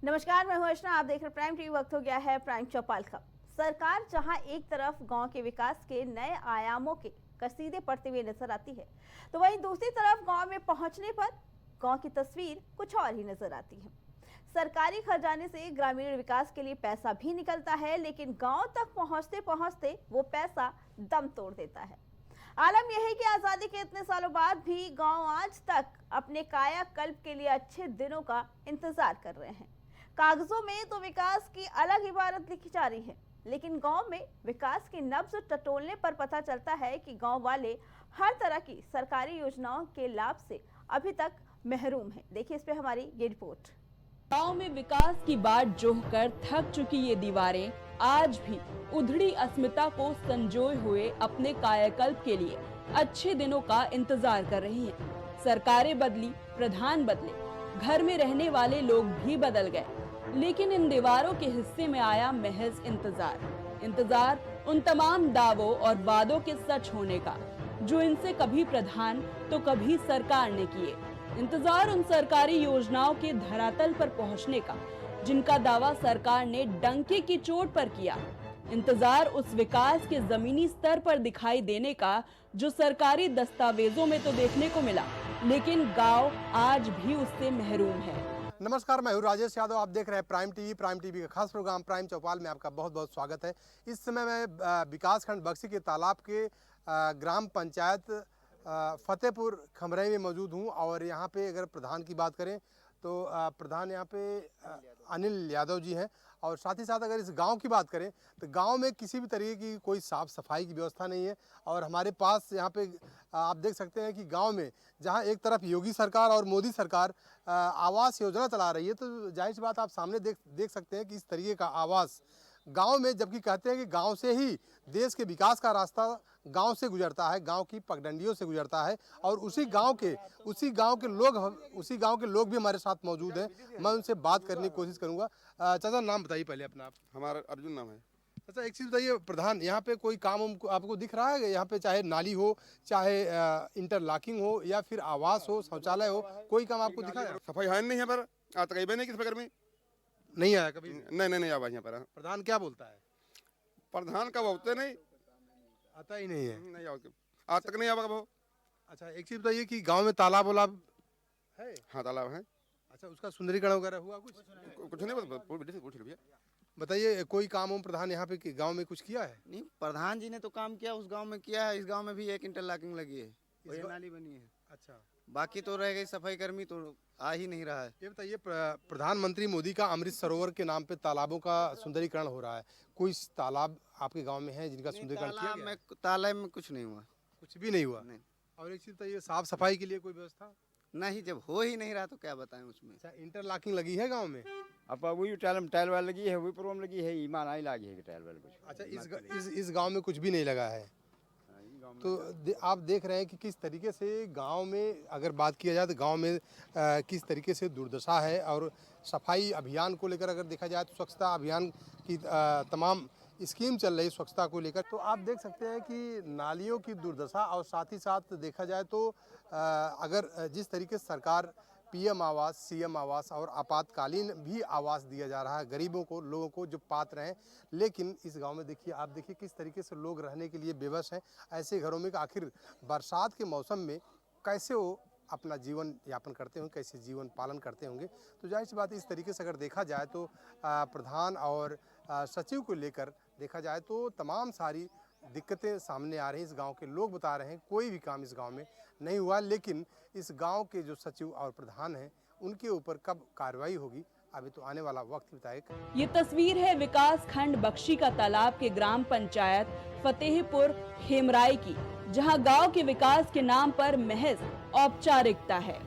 नमस्कार, मैं हूं अर्चना। आप देख रहे हैं प्राइम टीवी। वक्त हो गया है प्राइम चौपाल का। सरकार जहां एक तरफ गांव के विकास के नए आयामों के कसीदे पढ़ते हुए नजर आती है, तो वहीं दूसरी तरफ गांव में पहुंचने पर गांव की तस्वीर कुछ और ही नजर आती है। सरकारी खजाने से ग्रामीण विकास के लिए पैसा भी निकलता है, लेकिन गांव तक पहुंचते पहुंचते वो पैसा दम तोड़ देता है। आलम यह है कि आजादी के इतने सालों बाद भी गांव आज तक अपने कायाकल्प के लिए अच्छे दिनों का इंतजार कर रहे हैं। कागजों में तो विकास की अलग इबारत लिखी जा रही है, लेकिन गांव में विकास की नब्ज टटोलने पर पता चलता है कि गांव वाले हर तरह की सरकारी योजनाओं के लाभ से अभी तक महरूम हैं। देखिए इस पे हमारी ये रिपोर्ट। गांव में विकास की बाट जोहकर थक चुकी ये दीवारें आज भी उधड़ी अस्मिता को संजोए हुए अपने कायाकल्प के लिए अच्छे दिनों का इंतजार कर रही हैं। सरकारें बदली, प्रधान बदले, घर में रहने वाले लोग भी बदल गए, लेकिन इन दीवारों के हिस्से में आया महज इंतजार उन तमाम दावों और वादों के सच होने का जो इनसे कभी प्रधान तो कभी सरकार ने किए। इंतजार उन सरकारी योजनाओं के धरातल पर पहुंचने का जिनका दावा सरकार ने डंके की चोट पर किया। इंतजार उस विकास के जमीनी स्तर पर दिखाई देने का जो सरकारी दस्तावेजों में तो देखने को मिला, लेकिन गांव आज भी उससे महरूम है। नमस्कार, मैं हूं राजेश यादव। आप देख रहे हैं प्राइम टीवी का खास प्रोग्राम प्राइम चौपाल में आपका बहुत बहुत स्वागत है। इस समय मैं विकासखंड बक्सी के तालाब के ग्राम पंचायत फतेहपुर खमरई में मौजूद हूं और यहां पे अगर प्रधान की बात करें तो प्रधान यहाँ पे अनिल यादव जी हैं। और साथ ही साथ अगर इस गांव की बात करें तो गांव में किसी भी तरीके की कोई साफ़ सफाई की व्यवस्था नहीं है। और हमारे पास यहाँ पे आप देख सकते हैं कि गांव में जहां एक तरफ योगी सरकार और मोदी सरकार आवास योजना चला रही है, तो जाहिर सी बात आप सामने देख सकते हैं कि इस तरीके का आवास गांव में, जबकि कहते हैं कि गांव से ही देश के विकास का रास्ता गांव से गुजरता है, गांव की पगडंडियों से गुजरता है। और उसी गांव के लोग भी हमारे साथ मौजूद हैं। मैं उनसे बात करने की कोशिश करूंगा। चाचा, नाम बताइए पहले अपना। आप? हमारा अर्जुन नाम है। अच्छा, एक चीज़ बताइए प्रधान, यहाँ पे कोई काम आपको दिख रहा है? यहाँ पे चाहे नाली हो, चाहे इंटरलॉकिंग हो, या फिर आवास हो, शौचालय हो, कोई काम आपको दिखा है? सफाई है नहीं है पर आज तक नहीं किस प्रकार में नहीं आया कभी? नहीं आवाज यहाँ पर। प्रधान क्या बोलता है? प्रधान का बोलते नहीं आता ही नहीं है। नहीं आज तक नहीं आवा कब। अच्छा, एक चीज़ बताइए कि गांव में तालाब वालाब है? हाँ, तालाब है। अच्छा, उसका सुंदरीकरण वगैरह हुआ? कुछ नहीं बताइए, कोई काम हो प्रधान यहाँ पे गांव में कुछ किया है? नहीं, प्रधान जी ने तो काम किया, उस गांव में किया है। इस गांव में भी एक इंटरलॉकिंग लगी है, वही नाली बनी है। अच्छा, बाकी तो रह गई सफाई कर्मी, तो आ ही नहीं रहा है। ये बताइए, प्रधानमंत्री मोदी का अमृत सरोवर के नाम पे तालाबों का सुंदरीकरण हो रहा है, कोई तालाब आपके गांव में है जिनका सुंदरीकरण किया गया? तालाब में कुछ नहीं हुआ। कुछ भी नहीं हुआ? नहीं। और एक चीज बताइए, साफ सफाई के लिए कोई व्यवस्था नहीं, जब हो ही नहीं रहा तो क्या बताएं उसमें। अच्छा, इंटरलॉकिंग लगी है गाँव में? अब वही टाइल वाल लगी है, वही प्रॉब्लम लगी है, ईमान आई लगी है टाइल वाल कुछ। अच्छा, इस गांव में कुछ भी नहीं लगा है? तो आप देख रहे हैं कि किस तरीके से गांव में अगर बात किया जाए तो गांव में किस तरीके से दुर्दशा है। और सफाई अभियान को लेकर अगर देखा जाए तो स्वच्छता अभियान की तमाम स्कीम चल रही स्वच्छता को लेकर। तो आप देख सकते हैं कि नालियों की दुर्दशा, और साथ ही साथ देखा जाए तो अगर जिस तरीके से सरकार पीएम आवास, सीएम आवास और आपातकालीन भी आवास दिया जा रहा है गरीबों को, लोगों को जो पात्र हैं, लेकिन इस गांव में देखिए, आप देखिए किस तरीके से लोग रहने के लिए बेबस हैं। ऐसे घरों में आखिर बरसात के मौसम में कैसे वो अपना जीवन यापन करते होंगे, कैसे जीवन पालन करते होंगे। तो जाहिर सी बात है, इस तरीके से अगर देखा जाए तो प्रधान और सचिव को लेकर देखा जाए तो तमाम सारी दिक्कतें सामने आ रही हैं। इस गांव के लोग बता रहे हैं कोई भी काम इस गांव में नहीं हुआ, लेकिन इस गांव के जो सचिव और प्रधान हैं उनके ऊपर कब कार्रवाई होगी, अभी तो आने वाला वक्त बताएगा। ये तस्वीर है विकास खंड बक्शी का तालाब के ग्राम पंचायत फतेहपुर खेमराई की, जहां गांव के विकास के नाम पर महज औपचारिकता है।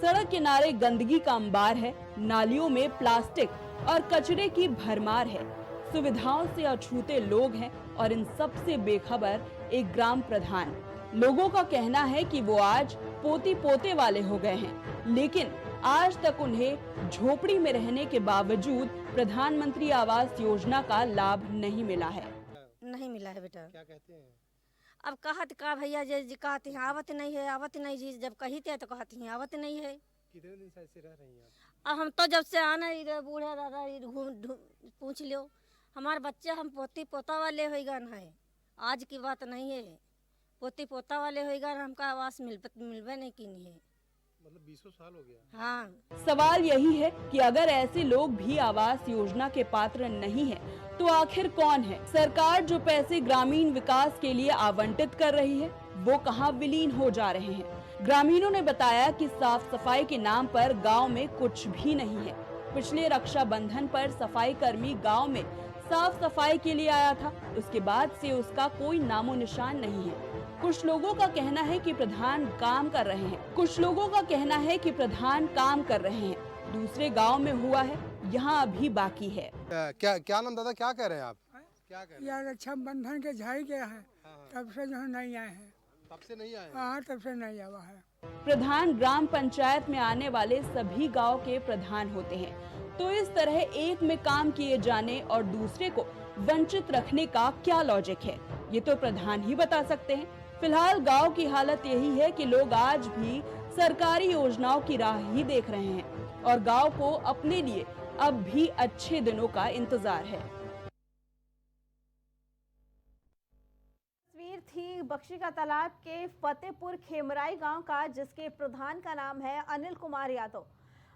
सड़क किनारे गंदगी का अंबार है, नालियों में प्लास्टिक और कचरे की भरमार है, सुविधाओं से अछूते लोग हैं और इन सब से बेखबर एक ग्राम प्रधान। लोगों का कहना है कि वो आज पोती पोते वाले हो गए हैं, लेकिन आज तक उन्हें झोपड़ी में रहने के बावजूद प्रधानमंत्री आवास योजना का लाभ नहीं मिला है। नहीं मिला है बेटा। क्या कहते हैं? अब कहत का भैया जी कहते हैं आवत नहीं है, आवत नहीं जी। जब कहते हैं तो कहते हैं आवत नहीं है। कितने दिन से ऐसे रह रही हैं आप? अब हम तो जब से आना इधर बूढ़ा दादा इधर पूछ लो, हमारे बच्चे हम पोती पोता वाले हो गए है, आज की बात नहीं है। पोती पोता वाले हो गए, हमका आवास मिलवे नहीं की है। मतलब 20 साल हो गया। हाँ, सवाल यही है कि अगर ऐसे लोग भी आवास योजना के पात्र नहीं हैं, तो आखिर कौन है? सरकार जो पैसे ग्रामीण विकास के लिए आवंटित कर रही है, वो कहां विलीन हो जा रहे हैं? ग्रामीणों ने बताया कि साफ सफाई के नाम पर गांव में कुछ भी नहीं है। पिछले रक्षाबंधन पर सफाई कर्मी गांव में साफ सफाई के लिए आया था, उसके बाद से उसका कोई नामो निशान नहीं है। कुछ लोगों का कहना है कि प्रधान काम कर रहे हैं, दूसरे गांव में हुआ है, यहाँ अभी बाकी है। क्या नाम दादा, क्या कह रहे हैं आप? क्या कह रहे हैं? यार रक्षाबंधन के झाई गया है, तब से जो नहीं आए हैं। तब से नहीं आए? हाँ, तब से नहीं आया है। प्रधान ग्राम पंचायत में आने वाले सभी गांव के प्रधान होते हैं, तो इस तरह एक में काम किए जाने और दूसरे को वंचित रखने का क्या लॉजिक है, ये तो प्रधान ही बता सकते हैं। फिलहाल गांव की हालत यही है कि लोग आज भी सरकारी योजनाओं की राह ही देख रहे हैं और गांव को अपने लिए अब भी अच्छे दिनों का इंतजार है। तस्वीर थी बख्शी का तालाब के फतेहपुर खेमराई गांव का, जिसके प्रधान का नाम है अनिल कुमार यादव।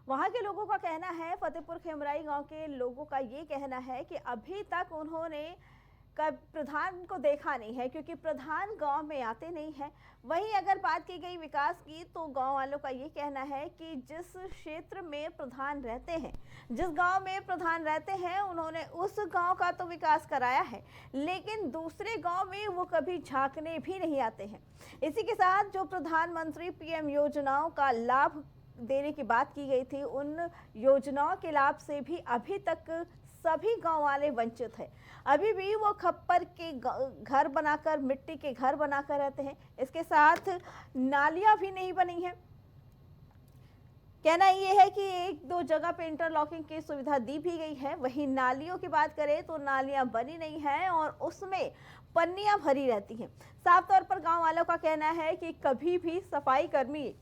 वहां के लोगों का कहना है, फतेहपुर खेमराई गांव के लोगों का ये कहना है कि अभी तक उन्होंने प्रधान को देखा नहीं है, क्योंकि प्रधान गांव में आते नहीं है। वहीं अगर बात की गई विकास की, तो गांव वालों का ये कहना है कि जिस क्षेत्र में प्रधान रहते हैं, जिस गांव में प्रधान रहते हैं, उन्होंने उस गांव का तो विकास कराया है, लेकिन दूसरे गांव में वो कभी झांकने भी नहीं आते हैं। इसी के साथ जो प्रधानमंत्री पीएम योजनाओं का लाभ देने की बात की गई थी, उन योजनाओं के लाभ से भी अभी तक सभी गांव वाले वंचित हैं। अभी भी वो खप्पर के घर बनाकर, मिट्टी के घर बनाकर रहते हैं। इसके साथ नालियां भी नहीं बनी हैं। कहना ये है कि एक दो जगह पे इंटरलॉकिंग की सुविधा दी भी गई है, वहीं नालियों की बात करें तो नालियां बनी नहीं हैं और उसमें पन्नियां भरी रहती हैं। साफ तौर पर गांव वालों का कहना है कि कभी भी सफाई कर्मी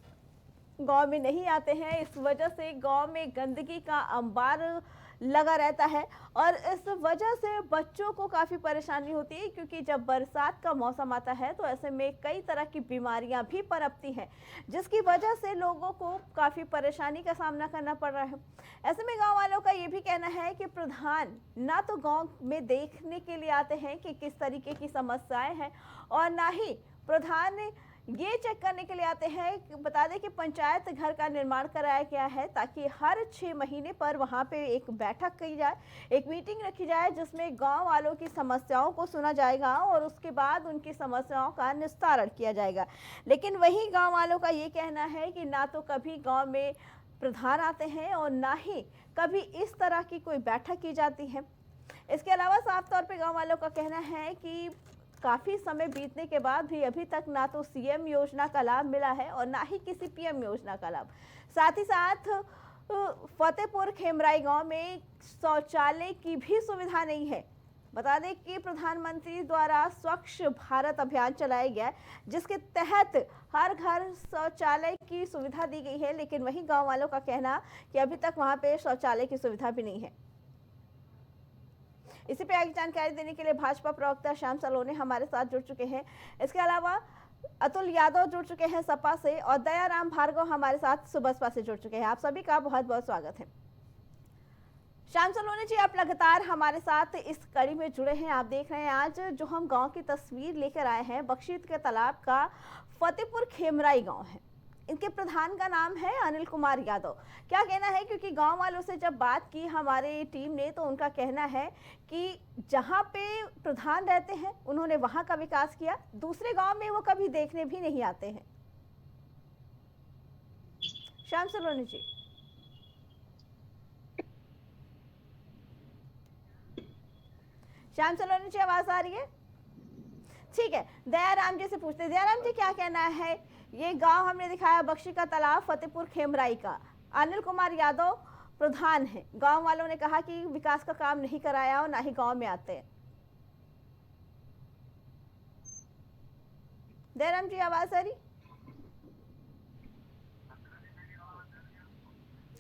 गांव में नहीं आते हैं। इस वजह से गांव में गंदगी का अंबार लगा रहता है और इस वजह से बच्चों को काफ़ी परेशानी होती है, क्योंकि जब बरसात का मौसम आता है तो ऐसे में कई तरह की बीमारियां भी पनपती हैं, जिसकी वजह से लोगों को काफ़ी परेशानी का सामना करना पड़ रहा है। ऐसे में गांव वालों का ये भी कहना है कि प्रधान ना तो गांव में देखने के लिए आते हैं कि किस तरीके की समस्याएं हैं, और ना ही प्रधान ये चेक करने के लिए आते हैं। बता दें कि पंचायत घर का निर्माण कराया गया है, ताकि हर 6 महीने पर वहां पे एक बैठक की जाए, एक मीटिंग रखी जाए, जिसमें गांव वालों की समस्याओं को सुना जाएगा और उसके बाद उनकी समस्याओं का निस्तारण किया जाएगा। लेकिन वही गांव वालों का ये कहना है कि ना तो कभी गांव में प्रधान आते हैं और ना ही कभी इस तरह की कोई बैठक की जाती है। इसके अलावा साफ तौर पर गाँव वालों का कहना है कि काफ़ी समय बीतने के बाद भी अभी तक ना तो सीएम योजना का लाभ मिला है और ना ही किसी पीएम योजना का लाभ। साथ ही साथ फतेहपुर खेमराई गांव में शौचालय की भी सुविधा नहीं है। बता दें कि प्रधानमंत्री द्वारा स्वच्छ भारत अभियान चलाया गया, जिसके तहत हर घर शौचालय की सुविधा दी गई है, लेकिन वहीं गाँव वालों का कहना कि अभी तक वहाँ पे शौचालय की सुविधा भी नहीं है। इसी पे आगे जानकारी देने के लिए भाजपा प्रवक्ता श्याम सलोने हमारे साथ जुड़ चुके हैं। इसके अलावा अतुल यादव जुड़ चुके हैं सपा से और दयाराम भार्गव हमारे साथ सुबसपा से जुड़ चुके हैं। आप सभी का बहुत बहुत स्वागत है। श्याम सलोने जी, आप लगातार हमारे साथ इस कड़ी में जुड़े हैं। आप देख रहे हैं आज जो हम गांव की तस्वीर लेकर आए हैं, बख्शी के तालाब का फतेहपुर खेमराई गाँव है। इनके प्रधान का नाम है अनिल कुमार यादव। क्या कहना है, क्योंकि गांव वालों से जब बात की हमारे टीम ने, तो उनका कहना है कि जहां पे प्रधान रहते हैं उन्होंने वहां का विकास किया, दूसरे गांव में वो कभी देखने भी नहीं आते हैं। श्याम सलोनी जी। श्याम सलोनी जी, आवाज आ रही है? ठीक है, दयाराम जी से पूछते हैं। दयाराम जी, क्या कहना है, ये गांव हमने दिखाया बख्शी का तालाब फतेहपुर खेमराई का, अनिल कुमार यादव प्रधान है, गांव वालों ने कहा कि विकास का काम नहीं कराया और ना ही गांव में आते हैं। दयाराम जी, आवाज आ रही?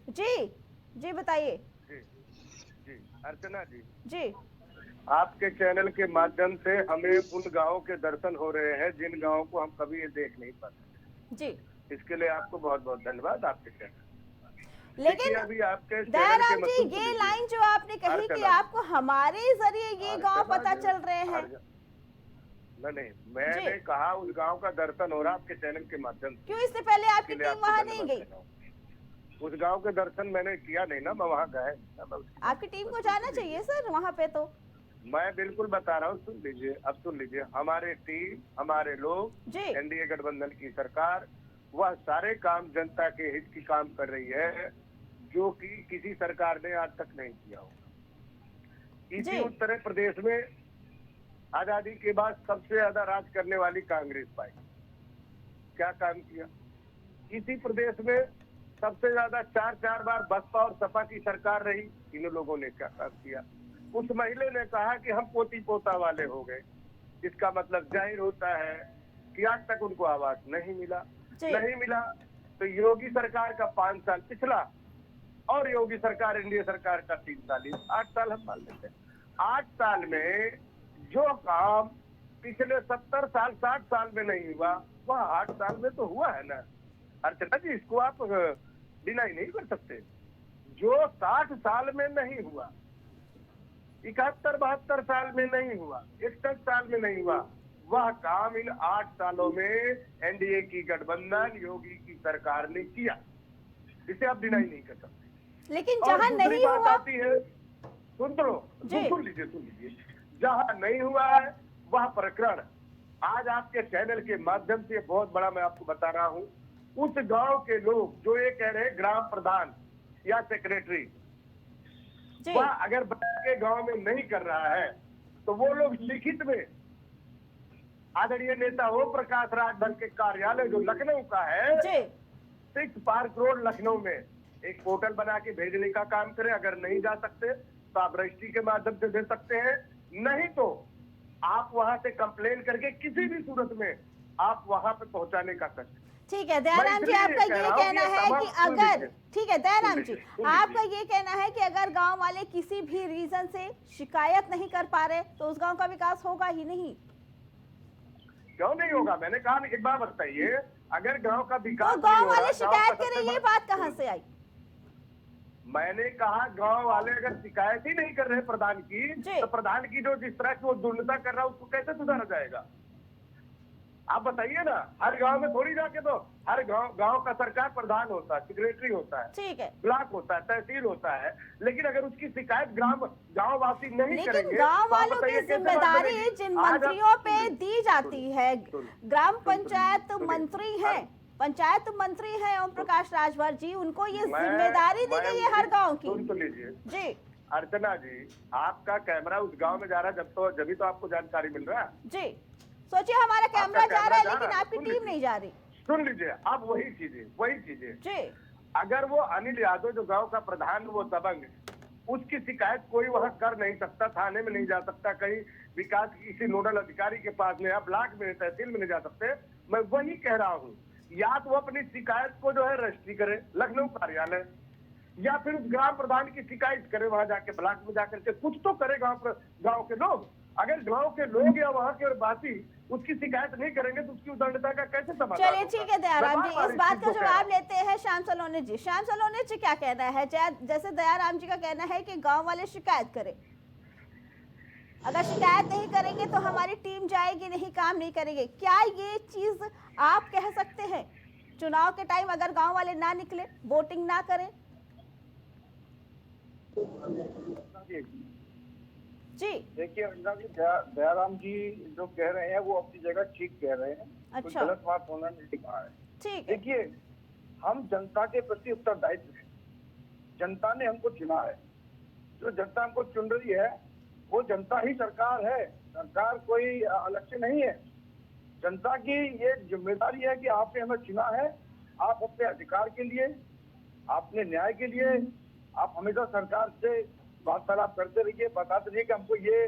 जी बताइए। जी अर्चना जी, जी आपके चैनल के माध्यम से हमें उन गांवों के दर्शन हो रहे हैं जिन गांवों को हम कभी ये देख नहीं पाते। जी, इसके लिए आपको बहुत बहुत धन्यवाद आपके चैनल। लेकिन देखिए, अभी आपके चैनल दयाराम के जी, मतलब ये सुन लाइन जो आपने कही कि अर्चना आपको हमारे जरिए ये गांव पता चल रहे हैं। नहीं, मैंने कहा उस गांव का दर्शन हो रहा आपके चैनल के माध्यम से। क्यों इससे पहले आपकी इसके लिए टीम आपको वहां नहीं धन्यवाद गई? देता हूं। उस गांव के दर्शन मैंने किया नहीं ना, मैं वहाँ गया नहीं ना। आपकी टीम को जाना चाहिए सर वहां पे। तो मैं बिल्कुल बता रहा हूँ, सुन लीजिए, अब सुन लीजिए। हमारे टीम, हमारे लोग, जी एनडीए गठबंधन की सरकार वह सारे काम जनता के हित की काम कर रही है जो कि किसी सरकार ने आज तक नहीं किया हो। इसी उत्तर प्रदेश में आजादी के बाद सबसे ज्यादा राज करने वाली कांग्रेस पार्टी क्या काम किया? इसी प्रदेश में सबसे ज्यादा 4 बार बसपा और सपा की सरकार रही, इन लोगों ने क्या काम किया? उस महिला ने कहा कि हम पोती पोता वाले हो गए। इसका मतलब जाहिर होता है कि आज तक उनको आवास नहीं मिला। तो योगी सरकार का 5 साल पिछला और योगी सरकार एनडीए सरकार का 3 साल, 8 साल हम मान लेते हैं। 8 साल में जो काम पिछले 70 साल 60 साल में नहीं हुआ वह 8 साल में तो हुआ है ना अर्चना जी, इसको आप डिनाई नहीं कर सकते। जो 60 साल में नहीं हुआ, 71-72 साल में नहीं हुआ, 61 साल में नहीं हुआ, वह काम इन 8 सालों में एनडीए की गठबंधन योगी की सरकार ने किया। इसे आप डिनाई नहीं कर सकते। लेकिन जहां नहीं हुआ आती है, सुन लीजिए, जहां नहीं हुआ है वह प्रकरण आज आपके चैनल के माध्यम से बहुत बड़ा मैं आपको बता रहा हूं। उस गांव के लोग जो ये कह रहे हैं ग्राम प्रधान या सेक्रेटरी, वह अगर के गांव में नहीं कर रहा है तो वो लोग लिखित में आदरणीय नेता ओम प्रकाश राजभर के कार्यालय जो लखनऊ का है, 6 पार्क रोड लखनऊ में एक पोर्टल बना के भेजने का काम करें। अगर नहीं जा सकते तो आप रजिस्ट्री के माध्यम से भेज सकते हैं, नहीं तो आप वहां से कंप्लेन करके किसी भी सूरत में आप वहां पे पहुंचाने का कर। ठीक है दयाराम जी, आपका ये कहना है कि अगर, ठीक है दयाराम जी, आपका ये कहना है कि अगर गांव वाले किसी भी रीजन से शिकायत नहीं कर पा रहे तो उस गांव का विकास होगा ही नहीं। क्यों नहीं होगा? मैंने कहा एक बार बताइए, अगर गांव का विकास तो गांव वाले शिकायत करें, ये बात कहाँ से आई? मैंने कहा गांव वाले अगर शिकायत ही नहीं कर रहे प्रधान की, तो प्रधान की जो जिस तरह की वो दुर्नता कर रहा है उसको कैसे सुधारा जाएगा? आप बताइए ना। हर गांव में थोड़ी जाके तो हर गांव का सरकार प्रधान होता है, सेक्रेटरी होता है, ठीक है, ब्लॉक होता है, तहसील होता है, लेकिन अगर उसकी शिकायत गांव वासी नहीं करेंगे, लेकिन गांव वालों की जिम्मेदारी जिन मंत्रियों पे दी जाती है, ग्राम पंचायत मंत्री है, पंचायत मंत्री है ओम प्रकाश राजभर जी, उनको ये जिम्मेदारी दी गई है हर गाँव की। सुन तो लीजिए जी अर्चना जी, आपका कैमरा उस गाँव में जा रहा है जब तो आपको जानकारी मिल रहा है। जी सोचिए, हमारा कैमरा जा रहा है लेकिन आपकी टीम नहीं जा रही। सुन लीजिए, अब वही चीजें जी, अगर वो अनिल यादव जो गांव का प्रधान वो दबंग है, उसकी शिकायत कोई वहां कर नहीं सकता, थाने में नहीं जा सकता, कहीं विकास किसी नोडल अधिकारी के पास में या ब्लॉक में तहसील में नहीं जा सकते। मैं वही कह रहा हूँ, या तो वो अपनी शिकायत को जो है रजिस्ट्री करे लखनऊ कार्यालय, या फिर उस ग्राम प्रधान की शिकायत करे वहां जाके ब्लॉक में जाकर के, कुछ तो करे गाँव के लोग। अगर गांव के लोग या वहाँ के वासी उसकी शिकायत नहीं करेंगे तो उसकी उदंडता का कैसे समाधान? चलिए ठीक है दयाराम जी, इस बात का जवाब लेते हैं श्याम सलोनी जी। श्याम सलोनी जी क्या कहना है? जैसे दयाराम जी का कहना है कि गांव वाले शिकायत करें, अगर शिकायत नहीं करेंगे तो हमारी टीम जाएगी नहीं, काम नहीं करेंगे, क्या ये चीज आप कह सकते हैं? चुनाव के टाइम अगर गांव वाले ना निकले, वोटिंग ना करें? जी देखिए अंजना जी, दयाराम जी जो कह रहे हैं वो अपनी जगह ठीक कह रहे हैं। अच्छा, गलत बात होना नहीं कहा है। ठीक है। देखिए, हम जनता के प्रति उत्तरदायित्व है, जनता ने हमको चुना है, जो जनता हमको चुन रही है वो जनता ही सरकार है, सरकार कोई अलग से नहीं है। जनता की ये जिम्मेदारी है कि आपने हमें चुना है, आप अपने अधिकार के लिए, अपने न्याय के लिए आप हमेशा सरकार से वार्तालाप करते रहिए, बताते रहिए कि हमको ये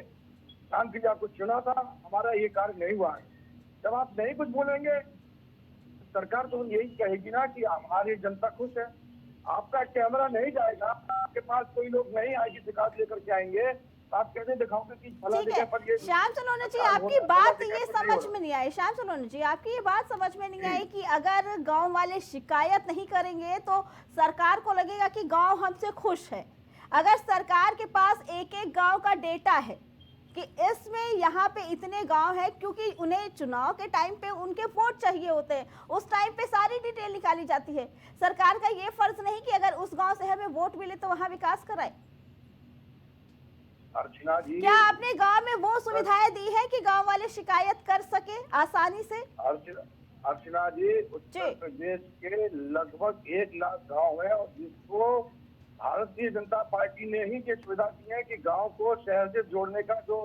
काम के लिए आपको चुना था, हमारा ये कार्य नहीं हुआ है। जब आप नहीं कुछ बोलेंगे सरकार तो यही कहेगी ना कि हमारी जनता खुश है, आपका कैमरा नहीं जाएगा, आपके पास कोई लोग नहीं आएगी शिकायत लेकर के आएंगे, तो आप कैसे दिखाओगे कि फला ठीक जगह पर ये है श्याम सलोना जी, हाँ, आपकी वो बात फला ये जगह पर नहीं समझ हो में नहीं आई। श्याम सलोना जी, आपकी ये बात समझ में नहीं आई कि अगर गांव वाले शिकायत नहीं करेंगे तो सरकार को लगेगा कि गांव हमसे खुश है। अगर सरकार के पास एक एक गांव का डेटा है कि इसमें यहाँ पे इतने गांव हैं, क्योंकि उन्हें चुनाव के टाइम पे उनके वोट चाहिए होते हैं, उस टाइम पे सारी डिटेल निकाली जाती है। सरकार का ये फर्ज नहीं कि अगर उस गांव से हमें वोट मिले तो वहाँ विकास कराए। अर्चना जी, क्या आपने गांव में वो सुविधाएं दी है कि गांव वाले शिकायत कर सके आसानी से? अर्चना जी, उत्तर प्रदेश के लगभग 1 लाख गांव है और जिसको भारतीय जनता पार्टी ने ही ये सुविधा दी है कि गांव को शहर से जोड़ने का जो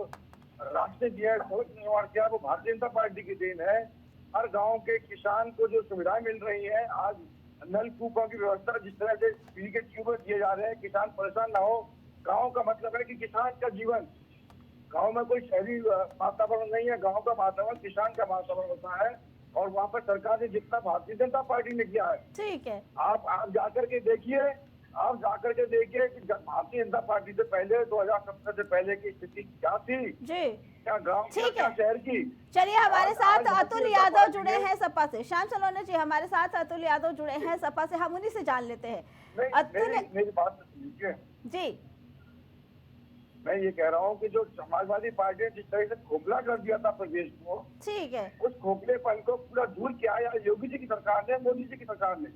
रास्ते दिया है, सड़क निर्माण किया, वो भारतीय जनता पार्टी की देन है। हर गांव के किसान को जो सुविधाएं मिल रही है, आज नलकूपों की व्यवस्था, जिस तरह से फ्री के ट्यूबवेल दिए जा रहे हैं, किसान परेशान ना हो। गांव का मतलब है कि किसान का जीवन, गांव में कोई शहरी वातावरण नहीं है, गांव का वातावरण किसान का वातावरण होता है और वहाँ पर सरकार ने जितना भारतीय जनता पार्टी ने किया है, ठीक है, आप जाकर के देखिए, आप जाकर के देखिए कि भारतीय जनता पार्टी से पहले 2017 से पहले की स्थिति क्या थी, जी क्या गांव की, क्या शहर की। चलिए, हमारे साथ अतुल यादव जुड़े हैं सपा से। श्याम सलोना जी, हमारे साथ अतुल यादव जुड़े हैं सपा से, हम उन्हीं से जान लेते हैं। अतुल, मेरी बात सुनिए जी, मैं ये कह रहा हूँ कि जो समाजवादी पार्टी ने जिस तरह से खोखला कर दिया था प्रदेश को, ठीक है, उस खोखलेपन को पूरा दूर किया या योगी जी की सरकार ने, मोदी जी की सरकार ने।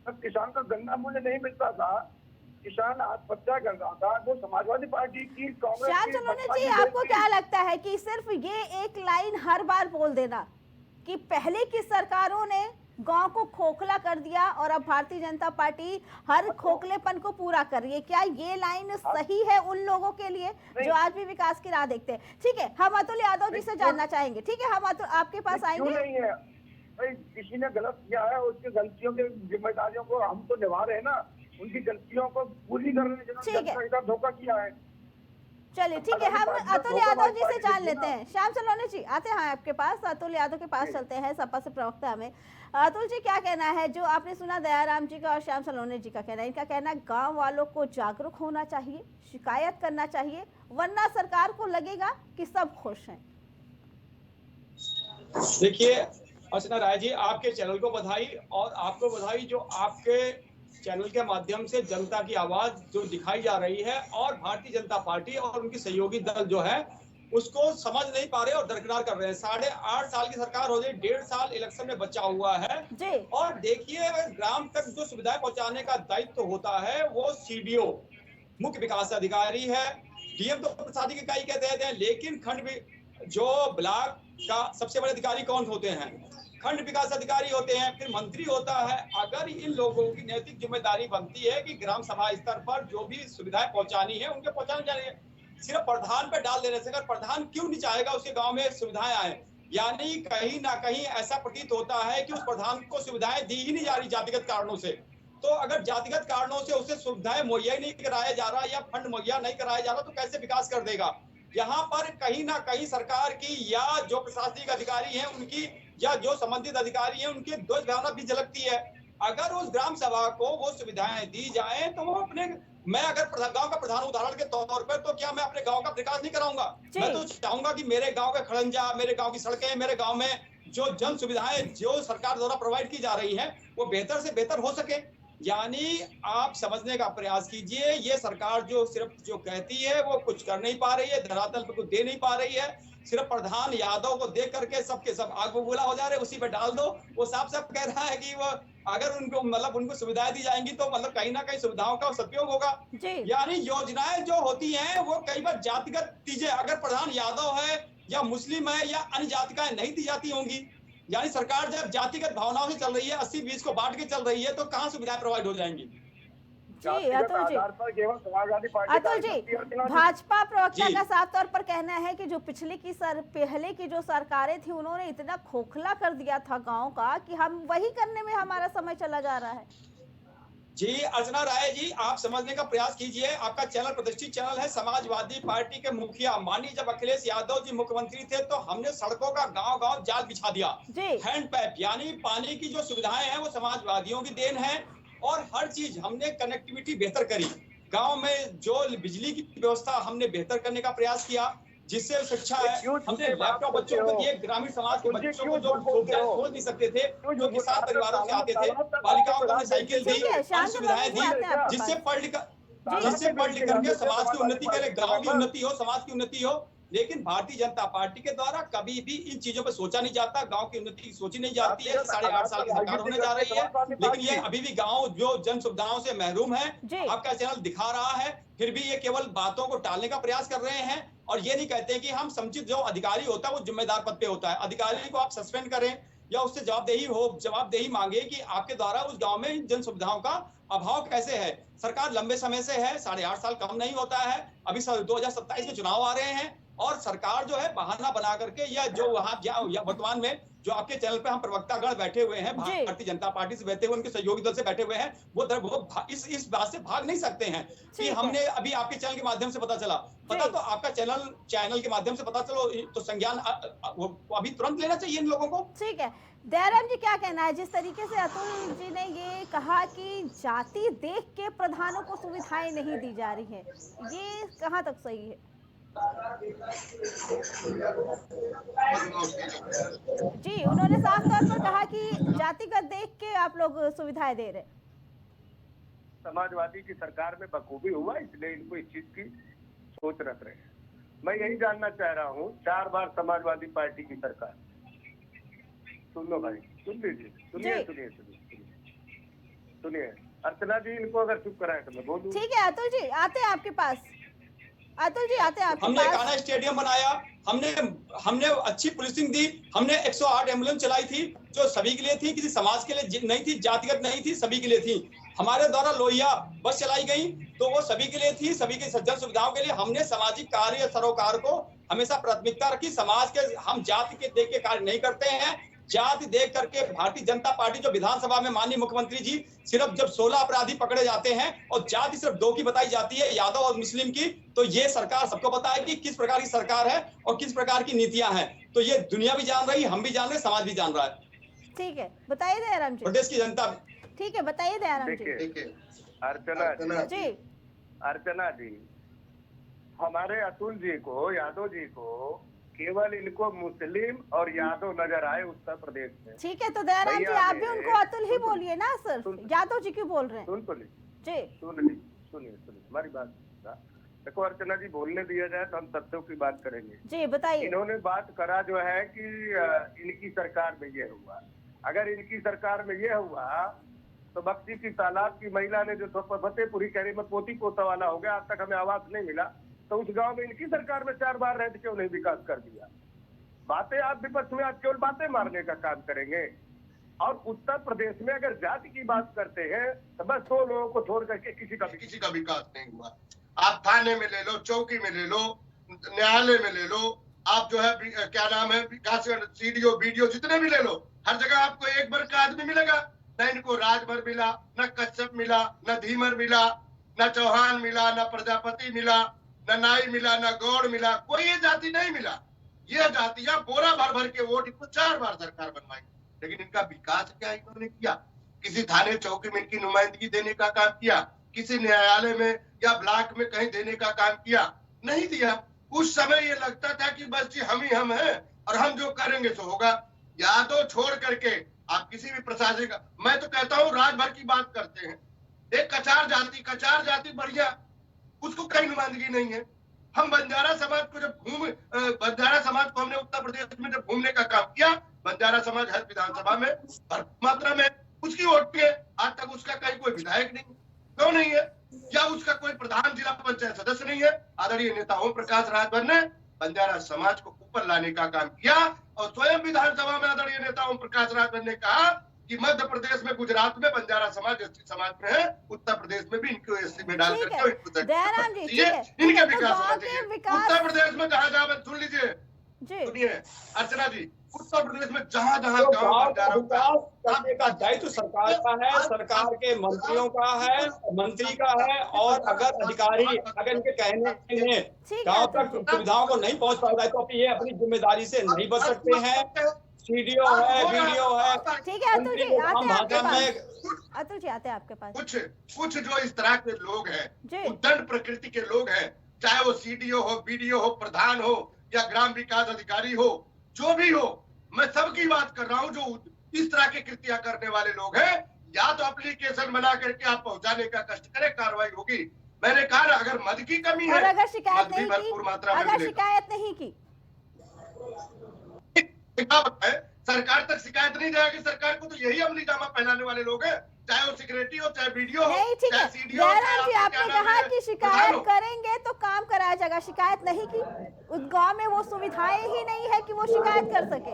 तब किसान का गन्ना मूल्य नहीं मिलता था, किसान आत्महत्या कर रहा था, वो समाजवादी पार्टी की, कांग्रेस श्याम की, सलोना जी, आपको क्या लगता है कि सिर्फ ये एक लाइन हर बार बोल देना कि पहले की सरकारों ने गांव को खोखला कर दिया और अब भारतीय जनता पार्टी हर खोखलेपन को पूरा कर रही है, क्या ये लाइन सही है उन लोगों के लिए जो आज भी विकास की राह देखते हैं? ठीक है, हम अतुल यादव जी से जानना चाहेंगे। ठीक है, हम अतुल आपके पास आएंगे। नहीं है भाई, किसी ने गलत किया है, उसकी गलतियों की जिम्मेदारियों को हम तो निभा रहे हैं ना, उनकी गलतियों को पूरी करने के लिए धोखा किया है। चलिए ठीक है, हम अतुल यादव जी से जान लेते हैं। श्याम सलोना जी, आते हैं आपके पास, अतुल यादव के पास चलते हैं, सपा से प्रवक्ता हमें। अतुल जी, क्या कहना है? जो आपने सुना दयाराम जी का और श्याम सलोना जी का कहना है, इनका कहना है गांव वालों को जागरूक होना चाहिए, शिकायत करना चाहिए, वरना सरकार को लगेगा कि सब खुश हैं। देखिए अर्चना राय जी, आपके चैनल को बधाई, और आपको बधाई जो आपके चैनल के माध्यम से जनता की आवाज जो दिखाई जा रही है, और भारतीय जनता पार्टी और उनकी सहयोगी दल जो है उसको समझ नहीं पा रहे और दरकिनार कर रहे हैं। 8.5 साल की सरकार हो गई, 1.5 साल इलेक्शन में बचा हुआ है। और देखिए, ग्राम तक जो सुविधाएं पहुंचाने का दायित्व होता है वो सीडीओ, मुख्य विकास अधिकारी है, डीएम तो प्रशासनिक इकाई के तहत है, लेकिन खंड जो ब्लॉक का सबसे बड़े अधिकारी कौन होते हैं? खंड विकास अधिकारी होते हैं, फिर मंत्री होता है। अगर इन लोगों की नैतिक जिम्मेदारी बनती है कि ग्राम सभा स्तर पर जो भी सुविधाएं पहुंचानी है उनके पहुंचानी चाहिए, सिर्फ प्रधान पे डाल देने से, अगर प्रधान क्यों नहीं चाहेगा उसके गांव में सुविधाएं आए, यानी कहीं ना कहीं ऐसा प्रतीत होता है कि उस प्रधान को सुविधाएं दी ही नहीं जा रही जातिगत कारणों से। तो अगर जातिगत कारणों से उसे सुविधाएं मुहैया नहीं कराया जा रहा या फंड मुहैया नहीं कराया जा रहा तो कैसे विकास कर देगा? यहाँ पर कहीं ना कहीं सरकार की या जो प्रशासनिक अधिकारी हैं उनकी या जो संबंधित अधिकारी हैं उनकी दोष भावना भी झलकती है। अगर उस ग्राम सभा को वो सुविधाएं दी जाए तो वो अपने, मैं अगर गांव का प्रधान उदाहरण के तौर पर, तो क्या मैं अपने गांव का विकास नहीं कराऊंगा? मैं तो चाहूंगा कि मेरे गांव के खड़ंजा, मेरे गांव की सड़कें, मेरे गांव में जो जन सुविधाएं जो सरकार द्वारा प्रोवाइड की जा रही है वो बेहतर से बेहतर हो सके। यानी आप समझने का प्रयास कीजिए, ये सरकार जो सिर्फ जो कहती है वो कुछ कर नहीं पा रही है, धरातल पे कुछ दे नहीं पा रही है। सिर्फ प्रधान यादव को देख करके सबके सब आग बबूला हो जा रहे हैं, उसी पे डाल दो। वो साफ साफ कह रहा है कि वो अगर उनको मतलब उनको सुविधाएं दी जाएंगी तो मतलब कहीं ना कहीं सुविधाओं का सदुपयोग होगा। यानी योजनाएं जो होती हैं वो कई बार जातिगत चीजें, अगर प्रधान यादव है या मुस्लिम है या अन्य जातिकाएं नहीं दी जाती होंगी, यानी सरकार जब जातिगत भावनाओं से चल रही है, 80-20 को बांट के चल रही है, तो कहाँ सुविधाएं प्रोवाइड हो जाएंगी? जी अतुल जी, अतुल जी, भाजपा प्रवक्ता का साफ तौर पर कहना है कि जो पहले की जो सरकारें थी उन्होंने इतना खोखला कर दिया था गांव का कि हम वही करने में हमारा समय चला जा रहा है। जी अर्चना राय जी, आप समझने का प्रयास कीजिए, आपका चैनल प्रतिष्ठित चैनल है। समाजवादी पार्टी के मुखिया माननीय जब अखिलेश यादव जी मुख्यमंत्री थे तो हमने सड़कों का गांव-गांव जाल बिछा दिया, हैंड पैप, यानी पानी की जो सुविधाएं हैं वो समाजवादियों की देन है। और हर चीज हमने कनेक्टिविटी बेहतर करी। गांव में जो बिजली की व्यवस्था हमने बेहतर करने का प्रयास किया, जिससे शिक्षा है, हमने लैपटॉप बच्चों को दिए। ग्रामीण समाज के बच्चों को जो सोच नहीं सकते थे, जो किसान परिवारों से आते थे, बालिकाओं को हमने साइकिल दी, अन्य सुविधाएं दी, जिससे पढ़ लिख करके समाज की उन्नति करे, गाँव की उन्नति हो, समाज की उन्नति हो। लेकिन भारतीय जनता पार्टी के द्वारा कभी भी इन चीजों पर सोचा नहीं जाता। गांव की उन्नति की सोची नहीं जाती है। 8.5 साल की सरकार होने जा रही है, लेकिन ये अभी भी गांव जो जन सुविधाओं से महरूम है। आपका चैनल दिखा रहा है, फिर भी ये केवल बातों को टालने का प्रयास कर रहे हैं और ये नहीं कहते कि हम समुचित जो अधिकारी होता है वो जिम्मेदार पद पे होता है। अधिकारी को आप सस्पेंड करें या उससे जवाबदेही मांगे कि आपके द्वारा उस गांव में जन सुविधाओं का अभाव कैसे है। सरकार लंबे समय से है, 8.5 साल कम नहीं होता है। अभी 2027 में चुनाव आ रहे हैं और सरकार जो है बहाना बना करके या जो वहां वर्तमान में जो आपके चैनल पे हम प्रवक्तागण बैठे हुए हैं, भारतीय जनता पार्टी से बैठे हुए, उनके सहयोगी दल से बैठे हुए हैं, वो इस बात से भाग नहीं सकते हैं कि हमने अभी आपके चैनल के माध्यम से पता चला। पता तो आपका चैनल के माध्यम से पता चलो तो संज्ञान अभी तुरंत लेना चाहिए इन लोगों को। ठीक है, दयाराम जी क्या कहना है? जिस तरीके से अतुल जी ने ये कहा कि जाति देख के प्रधानों को सुविधाएं नहीं दी जा रही है, ये कहाँ तक सही है? जी, उन्होंने साफ तौर पर कहा कि जातिगत देख के आप लोग सुविधाएं दे रहे। समाजवादी की सरकार में बखूबी हुआ, इसलिए इनको इस चीज की सोच रख रहे हैं। मैं यही जानना चाह रहा हूँ, 4 बार समाजवादी पार्टी की सरकार, सुन लो भाई, सुन लीजिए, सुनिए। अर्चना जी, इनको अगर चुप कराए तो मैं बोलूं। ठीक है अतुल जी, आते हैं आपके पास। अतुल जी आते हैं आपके हमने पास। कान्हा स्टेडियम बनाया, हमने अच्छी पुलिसिंग दी, हमने 108 एम्बुलेंस चलाई थी जो सभी के लिए थी, किसी समाज के लिए नहीं थी, जातिगत नहीं थी, सभी के लिए थी। हमारे द्वारा लोहिया बस चलाई गई तो वो सभी के लिए थी, सभी की जन सुविधाओं के लिए। हमने सामाजिक कार्य सरोकार को हमेशा प्राथमिकता रखी। समाज के हम जाति के देख के कार्य नहीं करते हैं। जाति देख करके भारतीय जनता पार्टी जो विधानसभा में माननीय मुख्यमंत्री जी सिर्फ जब 16 अपराधी पकड़े जाते हैं और जाति सिर्फ 2 की बताई जाती है, यादव और मुस्लिम की, तो ये सरकार सबको पता है कि किस प्रकार की सरकार है और किस प्रकार की नीतियां हैं। तो ये दुनिया भी जान रही, हम भी जान रहे, समाज भी जान रहा है। ठीक है, बताइए दयाराम जी। प्रदेश की जनता। ठीक है, बताइए दयाराम जी। अर्चना जी, हमारे अतुल जी को, यादव जी को केवल इनको मुस्लिम और यादव नजर आए उत्तर प्रदेश में। ठीक है, तो दयाराम जी आप भी उनको अतुल ही बोलिए ना, सर यादव जी क्यों बोल रहे हैं? सुनिए हमारी बात। देखो अर्चना जी, बोलने दिया जाए तो हम तथ्यों की बात करेंगे। जी बताइए। इन्होंने बात करा जो है कि इनकी सरकार में ये हुआ। अगर इनकी सरकार में ये हुआ तो बक्सी की तालाब की महिला ने जो फतेहपुरी कह में पोती पोता वाला हो गया, आज तक हमें आवास नहीं मिला, तो उस गांव में इनकी सरकार में 4 बार रह क्यों नहीं विकास कर दिया? बातें आप विपक्ष में आज केवल बातें मारने का काम करेंगे। और उत्तर प्रदेश में अगर जाति की बात करते हैं तो बस 2 लोगों को छोड़ करके किसी का विकास नहीं हुआ। आप थाने में ले लो, चौकी में ले लो, न्यायालय में ले लो, आप जो है क्या नाम है विकास सीडीओ बीडीओ जितने भी ले लो, हर जगह आपको एक वर्ग का आदमी मिलेगा। न इनको राजभर मिला, न कश्यप मिला, न धीमर मिला, न चौहान मिला, न प्रजापति मिला, न नाई मिला, न गौड़ मिला, कोई ये जाति नहीं मिला। ये जातियां बोरा भर भर के वोट इनको 4 बार सरकार बनवाई, लेकिन इनका विकास क्या इन्होंने किया? किसी थाने चौकी में इनकी नुमाइंदगी देने का काम किया? किसी न्यायालय में या ब्लॉक में कहीं देने का काम किया? नहीं दिया। उस समय ये लगता था कि बस जी हम ही हम हैं और हम जो करेंगे सो होगा। यादव छोड़ करके आप किसी भी प्रशासन का, मैं तो कहता हूँ राज भर की बात करते हैं। एक कचार जाति बढ़िया, उसको कहीं नुमाइंदगी नहीं है। हम बंजारा समाज को बंजारा समाज को हमने उत्तर प्रदेश में जब घूमने का काम किया, बंजारा समाज हर विधानसभा में भरपूर मात्रा में उसकी वोट पे, आज तक उसका कहीं कोई विधायक नहीं, क्यों नहीं है? या उसका कोई प्रधान जिला पंचायत सदस्य नहीं है? आदरणीय नेता ओम प्रकाश राजभर ने बंजारा समाज को ऊपर लाने का काम किया और स्वयं विधानसभा में आदरणीय नेता ओम प्रकाश राजभर ने कहा कि मध्य प्रदेश में, गुजरात में बंजारा समाज एसटी समाज में है, उत्तर प्रदेश में भी इनको एसटी में डाल करके इनके विकास उत्तर प्रदेश में जहां सुन लीजिए, सुनिए अर्चना जी, उत्तर प्रदेश में जहां गांव विकास करने का दायित्व सरकार का है, सरकार के मंत्रियों का है, मंत्री का है। और अगर अधिकारी अगर इनके कहने में गांव तक सुविधाओं को नहीं पहुंच पा रहा है तो ये अपनी जिम्मेदारी से नहीं बच सकते हैं। सीडीओ है, वीडियो है, ठीक है अतुल जी, आते हैं आपके पास। अतुल जी आते हैं आपके पास। कुछ जो इस तरह के लोग हैं, जी। उद्दंड प्रकृति के लोग हैं, चाहे वो सीडीओ हो, बीडीओ हो, प्रधान हो या ग्राम विकास अधिकारी हो, जो भी हो, मैं सबकी बात कर रहा हूँ। जो इस तरह की कृतियां करने वाले लोग हैं, या तो एप्लीकेशन बना करके आप पहुंचाने का कष्ट करें, कार्रवाई होगी। मैंने कहा अगर मद की कमी है, और अगर शिकायत मद भी नहीं भरपूर मात्रा की, में अगर मिलेगा। शिकायत नहीं की, सरकार तक शिकायत नहीं जाएगी। सरकार को तो यही अमली जामा पहनाने वाले लोग हैं, चाहे वो सिक्योरिटी हो, चाहे वीडियो हो, नहीं ठीक है। चाहे सीडीओ हो, जयराम जी चाहे आपने क्या नाम कहा है, कि प्रधान शिकायत हो। करेंगे तो काम कराया जाएगा, शिकायत नहीं की, उस गांव में वो सुविधाएं ही नहीं है कि वो शिकायत कर सके।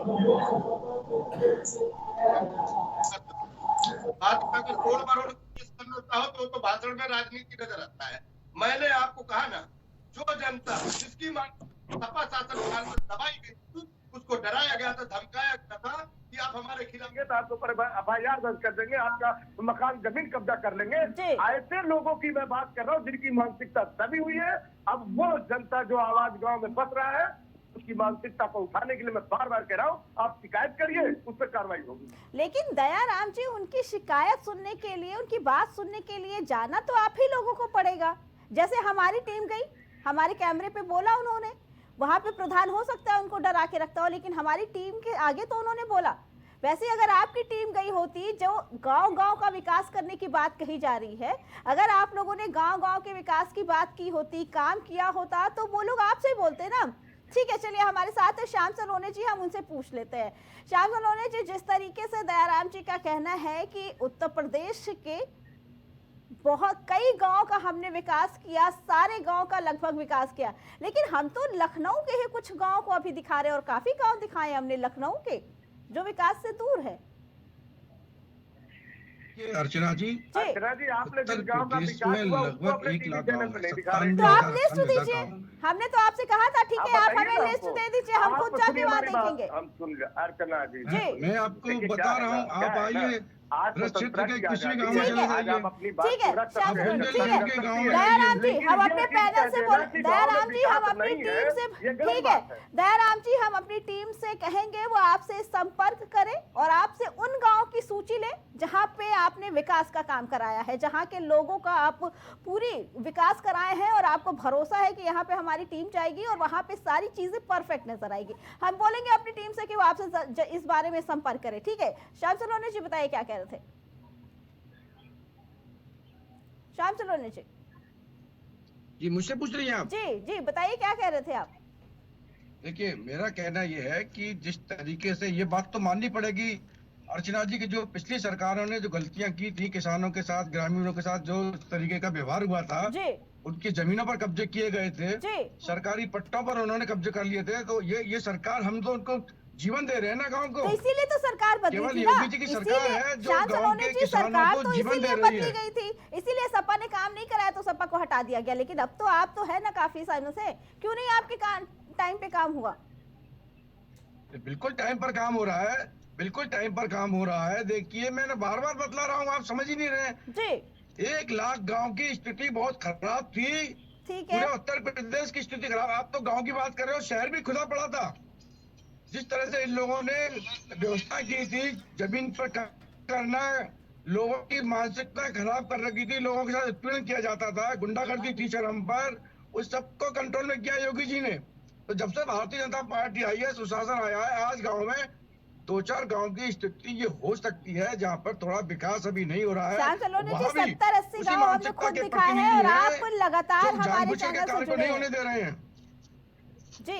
बात का अगर रोड मरोड़ करना चाहो तो भाषण में राजनीति नजर आता है। मैंने आपको कहा ना, जो जनता जिसकी मांग सपा शासन काल में दबाई गई थी, उसको डराया गया था, धमकाया गया था कि आप हमारे खिलाफ तो आपके ऊपर FIR दर्ज कर देंगे, आपका मकान जमीन कब्जा कर लेंगे। ऐसे लोगों की मैं बात कर रहा हूँ जिनकी मानसिकता दबी हुई है। अब वो जनता जो आवाज गांव में फंस रहा है, उसकी मानसिकता को उठाने के लिए मैं बार बार कह रहा हूँ, आप शिकायत करिए, उस पर कार्रवाई होगी। लेकिन दयाराम जी, उनकी शिकायत सुनने के लिए, उनकी बात सुनने के लिए जाना तो आप ही लोगों को पड़ेगा। जैसे हमारी टीम गई, हमारे कैमरे पे बोला उन्होंने, वहां पे प्रधान हो सकता है उनको डरा के रखता हो, लेकिन हमारी टीम के आगे तो उन्होंने बोला। वैसे अगर आपकी टीम गई होती, जो गांव-गांव का विकास करने की बात कही जा रही है, अगर आप लोगों ने गांव-गांव के विकास की बात की होती, काम किया होता, तो वो लोग आपसे ही बोलते ना। ठीक है, चलिए हमारे साथ है श्याम सलोने जी, हम उनसे पूछ लेते हैं। श्याम सलोने जी, जिस तरीके से दयाराम जी का कहना है कि उत्तर प्रदेश के बहुत कई गांव का हमने विकास किया, सारे गांव का लगभग विकास किया, लेकिन हम तो लखनऊ के ही कुछ गांव को अभी दिखा रहे हैं, और काफी गांव दिखाए हमने लखनऊ के जो विकास से दूर है। अर्चना जी, आपने जिस गांव का विकास हुआ उसको अपने टीवी चैनल पे नहीं दिखा रहे। तो आप लिस्ट दीजिए, हमने तो आपसे कहा था, ठीक है आप हमें लिस्ट दे दीजिए, हम खुद जाके वहाँ देखेंगे। हम सुन अर्चना जी, मैं आपको बता रहा हूँ, आप आइए क्षेत्र के किसी गाँव में चले जाइए। ठीक है दयाराम जी, हम अपने पैनल से बोल, दयाराम जी हम अपनी टीम से, ठीक है दयाराम जी हम अपनी टीम से कहेंगे वो आपसे संपर्क करें और आपसे उन गांव की सूची ले जहां पे आपने विकास का काम कराया है, जहां के लोगों का आप पूरी विकास कराए हैं और आपको भरोसा है कि यहाँ पे हमारी टीम जाएगी और वहां पे सारी चीजें परफेक्ट नजर आएगी। हम बोलेंगे अपनी टीम से कि वो आपसे इस बारे में संपर्क करें। ठीक है, श्याम सलोने जी बताइए क्या कह रहे थे। श्याम सलोने जी मुझसे पूछ रही हैं आप? जी बताइए क्या कह रहे थे आप। देखिए मेरा कहना यह है कि जिस तरीके से ये बात तो माननी पड़ेगी अर्चना जी की, जो पिछली सरकारों ने जो गलतियां की थी किसानों के साथ, ग्रामीणों के साथ जो तरीके का व्यवहार हुआ था, उनकी जमीनों पर कब्जे किए गए थे, सरकारी पट्टों पर उन्होंने कब्जे कर लिए थे, तो ये सरकार, हम तो उनको जीवन दे रहे हैं ना गाँव को। तो इसीलिए तो सरकार बदली थी ना, योगी जी की सरकार है जो गाँव के किसानों को जीवन दे रही है। गई थी, इसीलिए सपा ने काम नहीं कराया तो सपा को हटा दिया गया। लेकिन अब तो आप तो है ना काफी सालों से, क्यों नहीं आपके टाइम पे काम हुआ? बिल्कुल टाइम पर काम हो रहा है, बिल्कुल टाइम पर काम हो रहा है। देखिए मैंने बार बार बतला रहा हूँ, आप समझ ही नहीं रहे जी। 1 लाख गांव की स्थिति बहुत खराब थी, ठीक है, पूरे उत्तर प्रदेश की स्थिति खराब। आप तो गांव की बात कर रहे हो, शहर भी खुला पड़ा था। जिस तरह से इन लोगों ने व्यवस्था की थी जमीन पर करना, लोगों की मानसिकता खराब कर रखी थी, लोगों के साथ उत्पीड़न किया जाता था, गुंडागर्दी थी चरम पर, उस सबको कंट्रोल में किया योगी जी ने। तो जब से भारतीय जनता पार्टी आई है, सुशासन आया है, आज गाँव में 2-4 गांव की स्थिति ये हो सकती है जहां पर थोड़ा विकास अभी नहीं हो रहा है। 70-80 गांव हमने खुद दिखाए हैं और आप लगातार हमारे चैनल से जुड़े होने दे रहे हैं जी।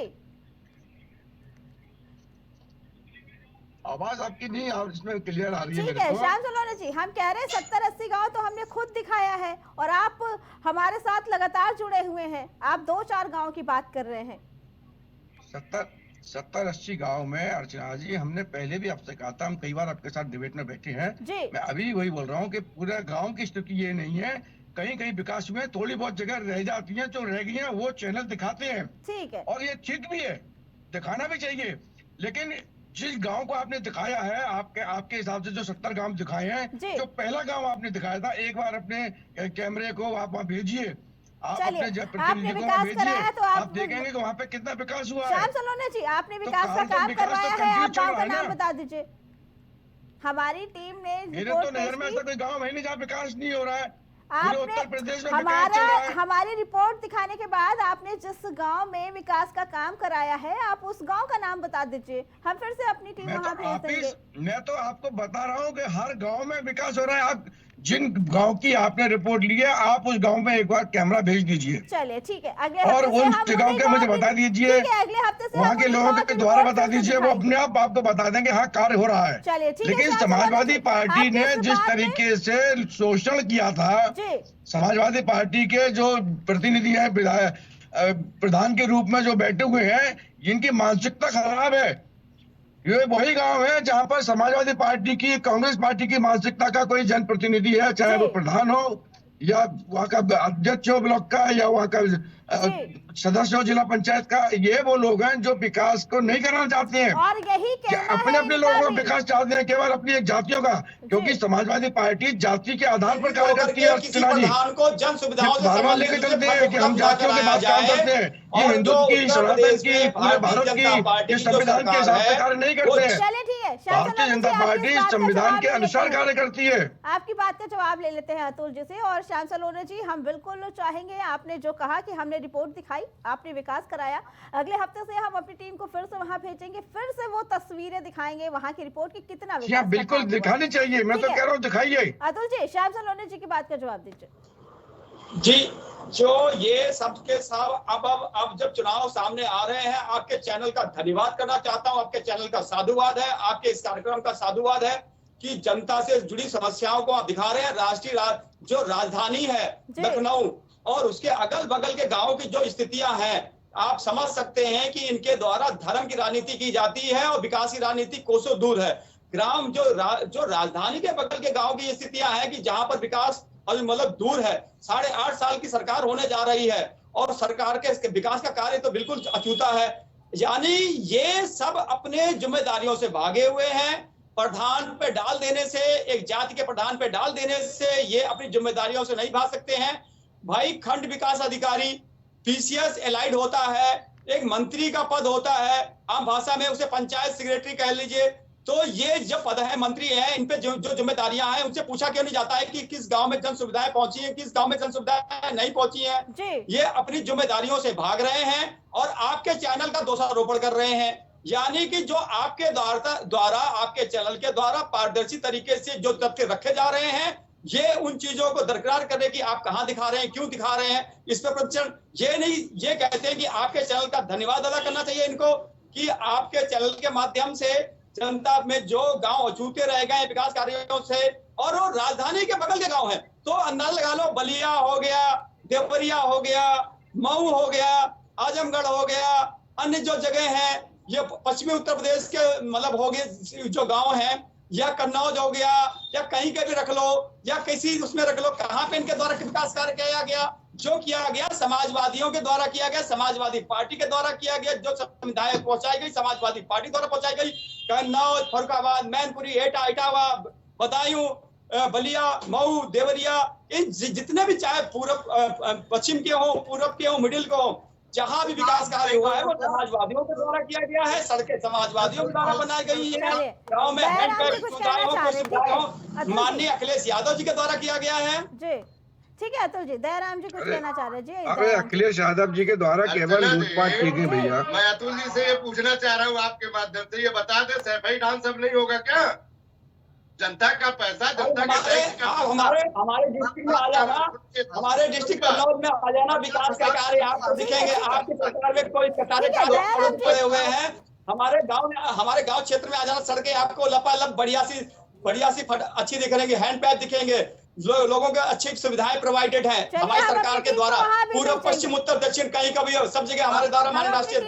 आवाज आपकी नहीं इसमें क्लियर आ रही है। ठीक है श्याम सलोने जी, हम कह रहे हैं 70-80 गांव तो हमने खुद दिखाया है और आप हमारे साथ लगातार जुड़े हुए हैं। आप 2-4 गांव की बात कर रहे हैं। 70-80 गांव में अर्चना जी, हमने पहले भी आपसे कहा था, हम कई बार आपके साथ डिबेट में बैठे हैं, मैं अभी वही बोल रहा हूँ कि पूरे गांव की स्थिति ये नहीं है। कहीं कहीं विकास में थोड़ी बहुत जगह रह जाती है, जो रह गई है वो चैनल दिखाते हैं, ठीक है, और ये ठीक भी है, दिखाना भी चाहिए। लेकिन जिस गांव को आपने दिखाया है, आपके हिसाब से जो 70 गांव दिखाए हैं, जो पहला गांव आपने दिखाया था, एक बार अपने कैमरे को आप वहाँ भेजिए, आप अपने प्रतिनिधि को भेजिए, आप देखेंगे कि वहाँ पे कितना विकास हुआ है। श्याम सलोने जी, आपने विकास का काम करवाया है, आप गांव का नाम बता दीजिए। हमारी टीम ने मेरे रिपोर्ट तो नहर पेश में की। ऐसा कोई गांव है नहीं जहाँ विकास नहीं हो रहा है। पूरे उत्तर प्रदेश में विकास हमारा चल रहा है। हमारी रिपोर्ट दिखाने के बाद आपने जिस गांव में विकास का काम कराया है, आप उस गांव का नाम बता दीजिए, हम फिर से अपनी टीम वहां भेज देंगे। मैं तो आपको बता रहा हूँ कि हर गांव में विकास हो रहा है। आप जिन गांव की आपने रिपोर्ट ली है, आप उस गांव में एक बार कैमरा भेज दीजिए। चलिए ठीक है, अगले और हफ्ते से उन हम जगहों उन्हीं के मुझे गाँव बता की- दीजिए, ठीक है, अगले हफ्ते से वहाँ हम के उन्हीं लोगों गाँव के की द्वारा रिपोर्ट बता फिर से दीजिए, वो दिखाएंगे। अपने आप आपको बता देंगे हाँ कार्य हो रहा है। चलिए ठीक है, लेकिन शासन समाजवादी जी, पार्टी आपकी ने इस जिस बात पे- तरीके से शोषण किया था, जी समाजवादी पार्टी के जो प्रतिनिधि है प्रधान के रूप में जो बैठे हुए हैं, इनकी मानसिकता खराब है। ये वही गांव है जहां पर समाजवादी पार्टी की, कांग्रेस पार्टी की मानसिकता का कोई जनप्रतिनिधि है, चाहे वो प्रधान हो या वहाँ का अध्यक्ष हो ब्लॉक का, या वहाँ का सदस्य हो जिला पंचायत का। ये वो लोग हैं जो विकास को नहीं करना चाहते हैं, और यही कहना अपने है अपने इनका लोगों का भी। विकास चाहते हैं, केवल अपनी एक जातियों का। क्योंकि समाजवादी पार्टी जाति के आधार पर कार्य करती है। किसी प्रधान को जन सुविधाओं से बार बार लेकर संबंधित चलते हैं कि हम जातियों के बात काम करते हैं। ये और हिंदुत्व जो की, उत्तर सनातन प्रदेश की, में पूरे भारतीय भारत जनता पार्टी की की जो संविधान के हिसाब से सरकार कार्य नहीं है, करते हैं। चलिए ठीक है, भारतीय जनता पार्टी संविधान के अनुसार कार्य करती है। आपकी बात का जवाब ले लेते हैं अतुल जी से। और श्याम सलोना जी, हम बिल्कुल चाहेंगे, आपने जो कहा कि हमने रिपोर्ट दिखाई, आपने विकास कराया, अगले हफ्ते से हम अपनी टीम को फिर से वहां भेजेंगे, फिर से वो तस्वीरें दिखाएंगे वहां की रिपोर्ट की कितना विकास का बिल्कुल काम हुआ। दिखानी चाहिए, मैं तो ठीक है। कह रहा हूँ दिखाइए। अतुल जी, श्याम सलोना जी की बात का जवाब दीजिए। जी, जो ये सबके सब अब जब चुनाव सामने आ रहे हैं, आपके चैनल का धन्यवाद करना चाहता हूं, आपके चैनल का साधुवाद है, आपके इस कार्यक्रम का साधुवाद है कि जनता से जुड़ी समस्याओं को आप दिखा रहे हैं। जो राजधानी है लखनऊ और उसके अगल बगल के गांवों की जो स्थितियां हैं, आप समझ सकते हैं कि इनके द्वारा धर्म की राजनीति की जाती है और विकास की राजनीति कोसों दूर है। ग्राम जो राजधानी के बगल के गांव की स्थितियां हैं कि जहां पर विकास अभी मतलब दूर है। 8.5 साल की सरकार होने जा रही है और सरकार के विकास का कार्य तो बिल्कुल अछूता है। यानी ये सब अपने जिम्मेदारियों से भागे हुए हैं। प्रधान पे डाल देने से, एक जाति के प्रधान पे डाल देने से ये अपनी जिम्मेदारियों से नहीं भाग सकते हैं। भाई, खंड विकास अधिकारी पीसीएस एलाइड होता है, एक मंत्री का पद होता है, आम भाषा में उसे पंचायत सेक्रेटरी कह लीजिए। तो ये जो पद है, मंत्री है, इन पे जो जिम्मेदारियां हैं, उनसे पूछा क्यों नहीं जाता है कि किस गांव में जन सुविधाएं पहुंची हैं, किस गांव में जन सुविधाएं नहीं पहुंची हैं। ये अपनी जिम्मेदारियों से भाग रहे हैं और आपके चैनल का दोषारोपण कर रहे हैं। यानी कि जो आपके द्वारा आपके चैनल के द्वारा पारदर्शी तरीके से जो तथ्य रखे जा रहे हैं, ये उन चीजों को दरकिनार करने की आप कहां दिखा रहे हैं, क्यों दिखा रहे हैं, इस पर प्रश्न ये नहीं, ये कहते हैं कि आपके चैनल का धन्यवाद अदा करना चाहिए इनको कि आपके चैनल के माध्यम से जनता में जो गांव अछूते रह गए विकास कार्यों से, और वो राजधानी के बगल के गांव हैं। तो अंदाजा लगा लो, बलिया हो गया, देवरिया हो गया, मऊ हो गया, आजमगढ़ हो गया, अन्य जो जगह हैं, ये पश्चिमी उत्तर प्रदेश के मतलब हो गए जो गांव हैं, या कन्नौज हो गया, या कहीं के भी रख लो, या किसी उसमें रख लो, कहां पे इनके द्वारा विकास कार्य किया गया? जो किया गया समाजवादियों के द्वारा किया गया, समाजवादी पार्टी के द्वारा किया गया। जो सुविधाएं पहुंचाई गई समाजवादी पार्टी द्वारा पहुंचाई गई। कन्नौज, फरुखाबाद, मैनपुरी, एटा, इटावा, बदायूं, बलिया, मऊ, देवरिया, इन जितने भी चाहे पूर्व पश्चिम के हो, पूर्व के हो, मिडिल को हो, जहां भी विकास कार्य हुआ है वो समाजवादियों के द्वारा किया गया है। सड़कें समाजवादियों के द्वारा बनाई गई है। गाँव में माननीय अखिलेश यादव जी के द्वारा किया गया है। जी ठीक है अतुल जी, दयाराम जी कुछ कहना चाह रहे जी। अरे अखिलेश यादव जी के द्वारा केवल लूटपाट की गई भैया। मैं अतुल जी से ये पूछना चाह रहा हूँ आपके माध्यम से, ये बता दे सैफई डांस अब नहीं होगा क्या? जनता का पैसा, जनता के टैक्स का हमारे डिस्ट्रिक्ट में आ जाना, हमारे डिस्ट्रिक्ट कन्नौज में आ जाना, विकास का कार्य आपको दिखेंगे। आपकी सरकार में कोई सारे कार्य पड़े हुए हैं। हमारे गांव क्षेत्र में आ जाना, सड़कें आपको लपालप बढ़िया सी अच्छी दिखेंगे, हैंड पैड दिखेंगे, लोगों को अच्छी सुविधाएं प्रोवाइडेड हैं हमारी सरकार के द्वारा। पूर्व, पश्चिम, उत्तर, दक्षिण, कहीं का भी सब जगह हमारे द्वारा हमारे राष्ट्रीय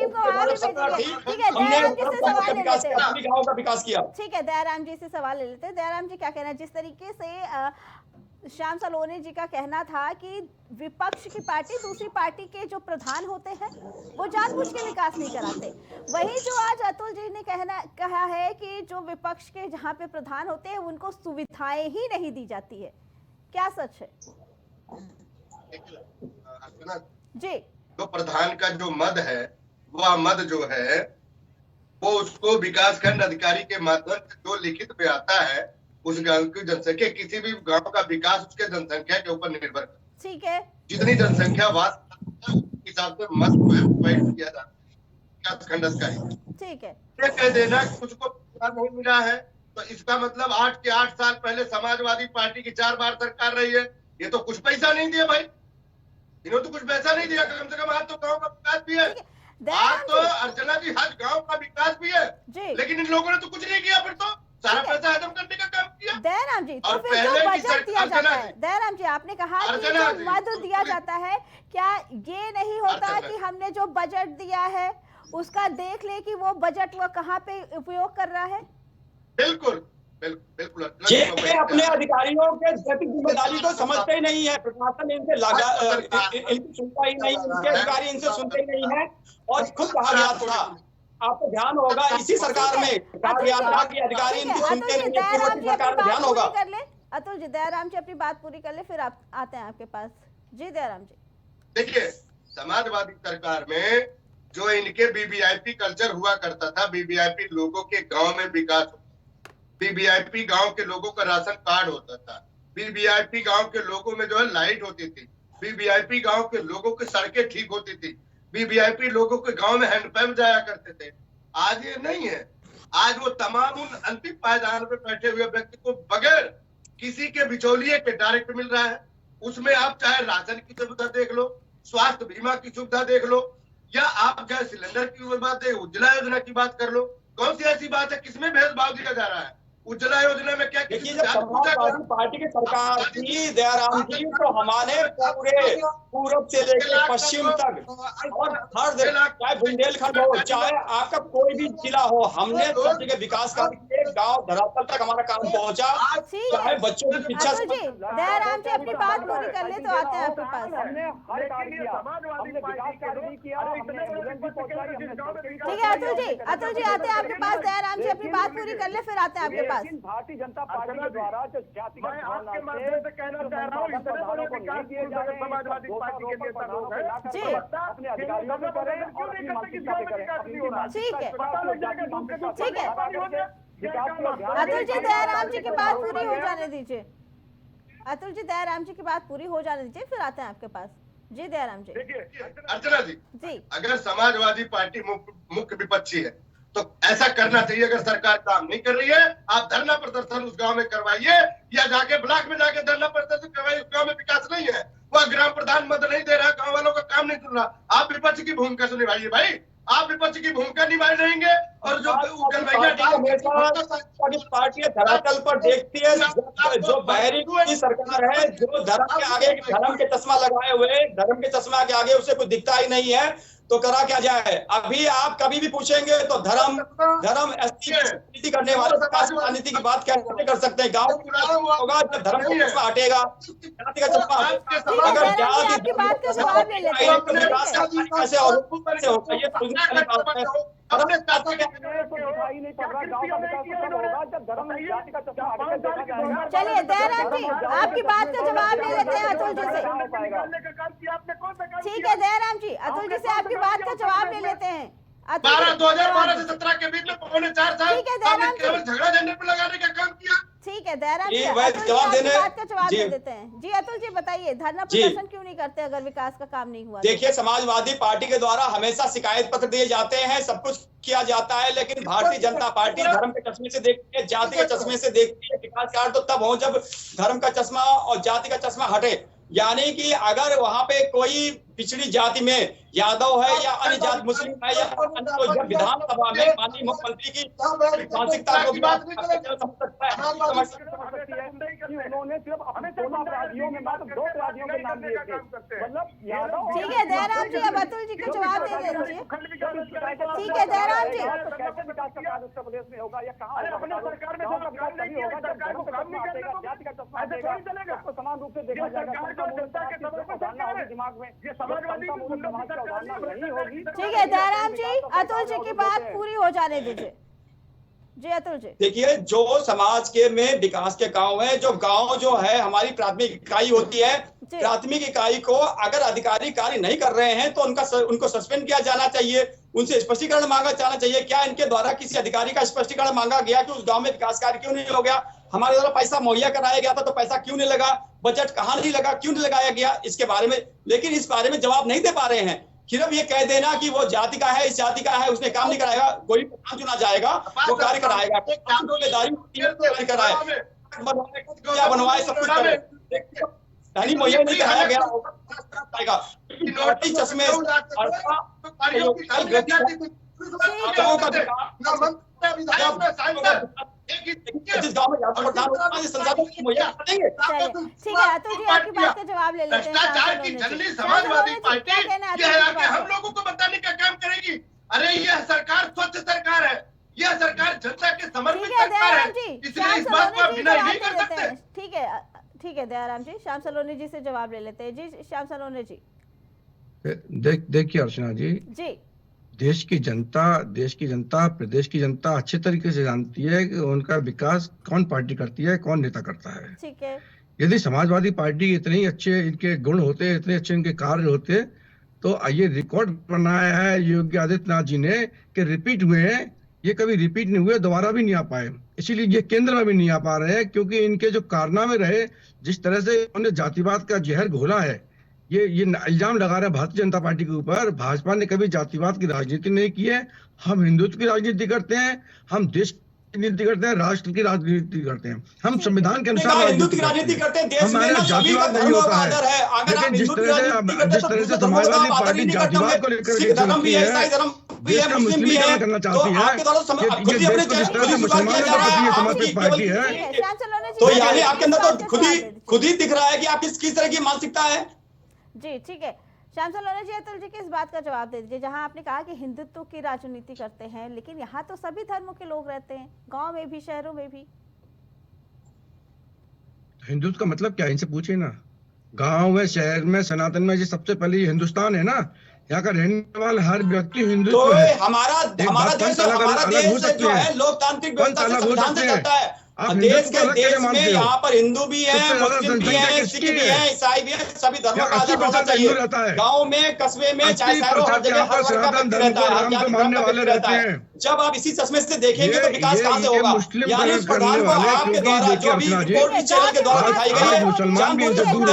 सरकार थी, हमने गाँव का विकास किया। ठीक है, दयाराम जी से सवाल ले लेते हैं। दयाराम जी क्या कहना है? जिस तरीके से श्याम सलोना जी का कहना था कि विपक्ष की पार्टी दूसरी पार्टी के जो प्रधान होते हैं वो जानबूझ के विकास नहीं कराते, वही जो आज अतुल जी ने कहा है कि जो विपक्ष के जहाँ पे प्रधान होते हैं उनको सुविधाएं ही नहीं दी जाती है, क्या सच है? जी, जी, तो प्रधान का जो मद है, वह मद जो है वो उसको विकास खंड अधिकारी के माध्यम से जो लिखित में आता है उस गांव की जनसंख्या, किसी भी गांव का विकास उसके जनसंख्या के ऊपर निर्भर करता है। ठीक है, जितनी जनसंख्या वास हिसाब से मत किया जाता है विकास खंड अधिकारी। ठीक है, ये कह देना कि मुझको पैसा नहीं मिला है तो इसका मतलब 8 के 8 साल पहले समाजवादी पार्टी की 4 बार सरकार रही है, ये तो कुछ पैसा नहीं दिया भाई, इन्होंने तो कुछ पैसा नहीं दिया। कम से कम आज तो गांव का विकास भी है, आज तो अर्चना जी आज गांव का विकास भी है, लेकिन इन लोगों ने तो कुछ नहीं किया, फिर तो सारा पैसा हजम करने का काम किया। दयाराम जी, तो और फिर जो बजट दिया जाता है, दयाराम जी आपने कहा कि जो मद दिया जाता है, क्या ये नहीं होता कि हमने जो बजट दिया है उसका देख ले कि वो बजट वो कहाँ पे उपयोग कर रहा है? बिल्कुल बिल्कुल। ये अपने अधिकारियों के नैतिक जिम्मेदारी को समझते ही नहीं है, प्रशासन इनसे इनकी सुनता ही नहीं, इनके अधिकारी इनसे सुनते ही नहीं है। और खुद कहा गया था, आपको ध्यान होगा इसी सरकार में कहा गया था कि अधिकारी इनको सुनते नहीं है, पूर्व सरकार में ध्यान होगा। अतुल जी, दयाराम जी अपनी बात पूरी कर ले, फिर आप आते हैं आपके पास। जी दयाराम जी, देखिए समाजवादी सरकार में जो इनके वीवीआईपी कल्चर हुआ करता था, वीवीआईपी लोगों के गांव में विकास, वीवीआईपी गांव के लोगों का राशन कार्ड होता था, वीवीआईपी गांव के लोगों में जो है लाइट होती थी, वीवीआईपी गांव के लोगों की सड़कें ठीक होती थी, वीवीआईपी लोगों के गांव में हैंडपंप जाया करते थे। आज ये नहीं है। आज वो तमाम उन अंतिम पायदान पे बैठे हुए व्यक्ति को बगैर किसी के बिचौलिए के डायरेक्ट मिल रहा है। उसमें आप चाहे राशन की सुविधा देख लो, स्वास्थ्य बीमा की सुविधा देख लो, या आप चाहे सिलेंडर की बात है, उज्ज्वला योजना की बात कर लो, कौन सी ऐसी बात है किसमें भेदभाव दिया जा रहा है? उज्ज्वला योजना में क्या देखिए, जब समाजवादी पार्टी की सरकार थी दयाराम जी, तो हमारे पूरे पूरब से लेकर पश्चिम तक और हर चाहे बुंदेलखंड हो, चाहे आपका कोई भी जिला हो, हमने सब जगह विकास कार्य किए, गांव धरातल तक हमारा काम पहुंचा, चाहे बच्चों की शिक्षा। दयाराम जी अपनी बात पूरी कर ले तो आते हैं आपके पास। ठीक है अतुल जी आते हैं आपके पास। दयाराम जी अपनी बात पूरी कर ले, फिर आते हैं आपके पास। भारतीय जनता पार्टी के द्वारा जो जाति मैं आपके माध्यम से कहना चाह रहा हूँ, इतने बड़े विकास किए जा रहे हैं समाजवादी पार्टी के नेता लोग हैं, अपने अधिकारियों में करें और अपनी मानसिकता पे करें। ठीक है, पता लग जाएगा ठीक है अतुल जी, दयाराम जी की बात पूरी हो जाने दीजिए। अतुल जी, दयाराम जी की बात पूरी हो जाने दीजिए, फिर आते हैं आपके पास। जी दयाराम जी। देखिए अर्चना जी, अगर समाजवादी पार्टी मुख्य विपक्षी है तो ऐसा करना चाहिए। अगर सरकार काम नहीं कर रही है, आप धरना प्रदर्शन उस गांव में करवाइए, या जाके ब्लॉक में जाके धरना प्रदर्शन करवाइए। उस गांव में विकास नहीं है, वह ग्राम प्रधान मत नहीं दे रहा, गांव वालों का काम नहीं सुन रहा, आप विपक्ष की भूमिका से निभाइए भाई। आप विपक्ष की भूमिका निभा रहेंगे और जो पार्टी धरातल पर देखती है, जो बहरी की सरकार है, जो धर्म के आगे धर्म के चश्मा लगाए हुए, धर्म के चश्मा के आगे उसे कुछ दिखता ही नहीं है, तो करा क्या जाए। अभी आप कभी भी पूछेंगे तो धर्म राजनीति करने वाले राजनीति की बात कैसे कर सकते हैं? गांव होगा जब धर्म का चश्मा हटेगा, जाति का चश्मा हटेगा। अगर जाति कैसे होगा, ये सोचने वाली बात है। चलिए दयाराम जी, आपकी बात का जवाब ले लेते हैं अतुल जी से। ठीक है दयाराम जी, अतुल जी से आपकी बात का जवाब ले लेते हैं। 2012 से 17 के बीच में 4.5 साल ठीक है दयाराम जी, केवल झगड़ा झंझट पर लगाने का काम किया। ठीक है दयाराम जी, अतुल जी आपकी बात का जवाब दे देते हैं। जी अतुल जी बताइए, धरना प्रदर्शन क्यों नहीं करते अगर विकास का काम नहीं हुआ? देखिए, समाजवादी पार्टी के द्वारा हमेशा शिकायत पत्र दिए जाते हैं, सब कुछ किया जाता है, लेकिन भारतीय जनता पार्टी धर्म के चश्मे से देखती है, जाति के चश्मे से देखती है। विकास कार्य तो तब हो जब धर्म का चश्मा और जाति का चश्मा हटे। यानी कि अगर वहां पे कोई पिछड़ी जाति में यादव है या अन्य जाति मुस्लिम है या अन्य, तो जब विधानसभा में माननीय मुख्यमंत्री की मानसिकता को बात समझ सकता है। उन्होंने सिर्फ अपने 16 अपराधियों में मात्र 2 अपराधियों के नाम लिए थे, मतलब यादव। ठीक है दयाराम जी, अब अतुल जी को जवाब दे दीजिए। ठीक है दयाराम जी, कैसे विकास का कार्य उत्तर प्रदेश में होगा या कहाँ अपने सरकार में होगा? विकास नहीं होगा जब धर्म का चश्मा हटेगा, जाति का चश्मा हटेगा, उसको समान रूप से देखा जाएगा। दिमाग में ठीक है दयाराम जी, अतुल जी की बात पूरी हो जाने दीजिए। जी अतुल जी। देखिए, जो समाज के में विकास के गांव है, जो गांव जो है हमारी प्राथमिक इकाई होती है, प्राथमिक इकाई को अगर अधिकारी कार्य नहीं कर रहे हैं तो उनको सस्पेंड किया जाना चाहिए, उनसे स्पष्टीकरण मांगा जाना चाहिए। क्या इनके द्वारा किसी अधिकारी का स्पष्टीकरण मांगा गया कि उस गांव में विकास कार्य क्यों नहीं हो गया? हमारे द्वारा पैसा मुहैया कराया गया था तो पैसा क्यों नहीं लगा? बजट कहाँ नहीं लगा, क्यों नहीं लगाया गया? इसके बारे में, लेकिन इस बारे में जवाब नहीं दे पा रहे हैं। सिर्फ ये कह देना कि वो जाति का है, इस जाति का है, उसने काम नहीं कराएगा, कोई प्रधान चुना जाएगा, वो कार्य कराएगा, कार्य कराए, क्या बनवाए, सब कुछ करे, धनी मुहैया नहीं कराया गया चश्मे जिस गाँव में प्रधान संसाधन मुहैया करेंगे। ठीक है अतुल जी, आपकी बात का जवाब ले लेते हैं। भ्रष्टाचार की जननी समाजवादी पार्टी ये आके हम लोगों को बताने का काम करेगी। अरे यह सरकार स्वच्छ सरकार है, यह सरकार जनता के समर्पित सरकार है, इसलिए इस बात को आप डिनाई नहीं कर सकते। ठीक है दयाराम जी, श्याम सलोनी जी से जवाब ले लेते हैं। जी श्याम सलोनी जी। देखिए अर्चना जी, देश की जनता प्रदेश की जनता अच्छे तरीके से जानती है कि उनका विकास कौन पार्टी करती है, कौन नेता करता है। ठीक है, यदि समाजवादी पार्टी इतने अच्छे इनके गुण होते, इतने अच्छे इनके कार्य होते, तो ये रिकॉर्ड बनाया है योगी आदित्यनाथ जी ने कि रिपीट हुए हैं, ये कभी रिपीट नहीं हुए, दोबारा भी नहीं आ पाए। इसीलिए ये केंद्र में भी नहीं आ पा रहे हैं, क्योंकि इनके जो कारनामे रहे, जिस तरह से उन्होंने जातिवाद का जहर घोला है, ये इल्जाम लगा रहे हैं भारतीय जनता पार्टी के ऊपर। भाजपा ने कभी जातिवाद की राजनीति नहीं की है। हम हिंदुत्व की राजनीति करते हैं, हम देश की राजनीति करते हैं, राष्ट्र की राजनीति करते हैं, हम संविधान के अनुसार हिंदुत्व की राजनीति करते हैं। देश में जातिवाद नहीं होता है। लेकिन जिस तरह से समाजवादी पार्टी जातिवाद को लेकर के चलती है, देश का मुस्लिमीकरण करना चाहती है, ये देश को जिस तरह से मुसलमानों के प्रति समर्पित पार्टी है, तो यानी आपके अंदर तो खुद ही दिख रहा है कि आप किस तरह की मानसिकता है। जी ठीक है, श्याम सलोनी जी, अतुल जी की इस बात का जवाब दे दीजिए। जहां आपने कहा कि हिंदुत्व की राजनीति करते हैं, लेकिन यहाँ तो सभी धर्मों के लोग रहते हैं, गांव में भी, शहरों में भी। हिंदुत्व का मतलब क्या है, इनसे पूछिए ना। गांव में, शहर में, सनातन में, ये सबसे पहले ये हिंदुस्तान है ना। यहाँ का रहने वाला हर व्यक्ति हिंदुत्व तो है। हमारा देश जो है लोकतांत्रिक व्यवस्था से संविधान से चलता है। देश में यहाँ पर हिंदू भी है, मुस्लिम भी है, सिख भी है, ईसाई भी है, सभी धर्मों का आदर होना चाहिए। गाँव में, कस्बे में, चाहे शहरों, हर जगह हर वर्ग का व्यक्ति रहता है, हर जाति धर्म का व्यक्ति रहता है। जब आप इसी चश्मे से देखेंगे तो विकास कहाँ से होगा? यानी इस प्रधान को आपके द्वारा जो अभी रिपोर्ट इस चैनल के द्वारा दिखाई गई है,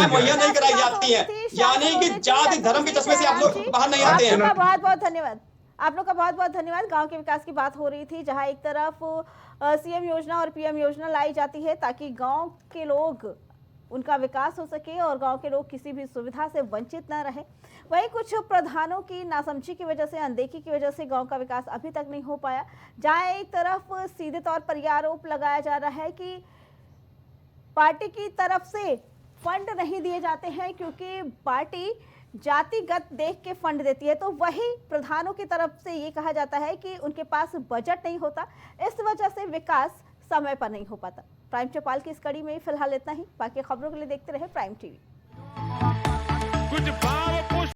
मुहैया नहीं कराई जाती है, यानी कि जाति धर्म के चश्मे से आप लोग बाहर नहीं आते हैं। बहुत बहुत धन्यवाद, आप लोग का बहुत बहुत धन्यवाद। गांव के विकास की बात हो रही थी, जहां एक तरफ सीएम योजना और पीएम योजना लाई जाती है ताकि गांव के लोग, उनका विकास हो सके और गांव के लोग किसी भी सुविधा से वंचित ना रहे। वहीं कुछ प्रधानों की नासमझी की वजह से, अनदेखी की वजह से गांव का विकास अभी तक नहीं हो पाया। जहां एक तरफ सीधे तौर पर यह आरोप लगाया जा रहा है कि पार्टी की तरफ से फंड नहीं दिए जाते हैं क्योंकि पार्टी जातिगत देख के फंड देती है, तो वही प्रधानों की तरफ से ये कहा जाता है कि उनके पास बजट नहीं होता, इस वजह से विकास समय पर नहीं हो पाता। प्राइम चौपाल की इस कड़ी में फिलहाल इतना ही। बाकी खबरों के लिए देखते रहे प्राइम टीवी।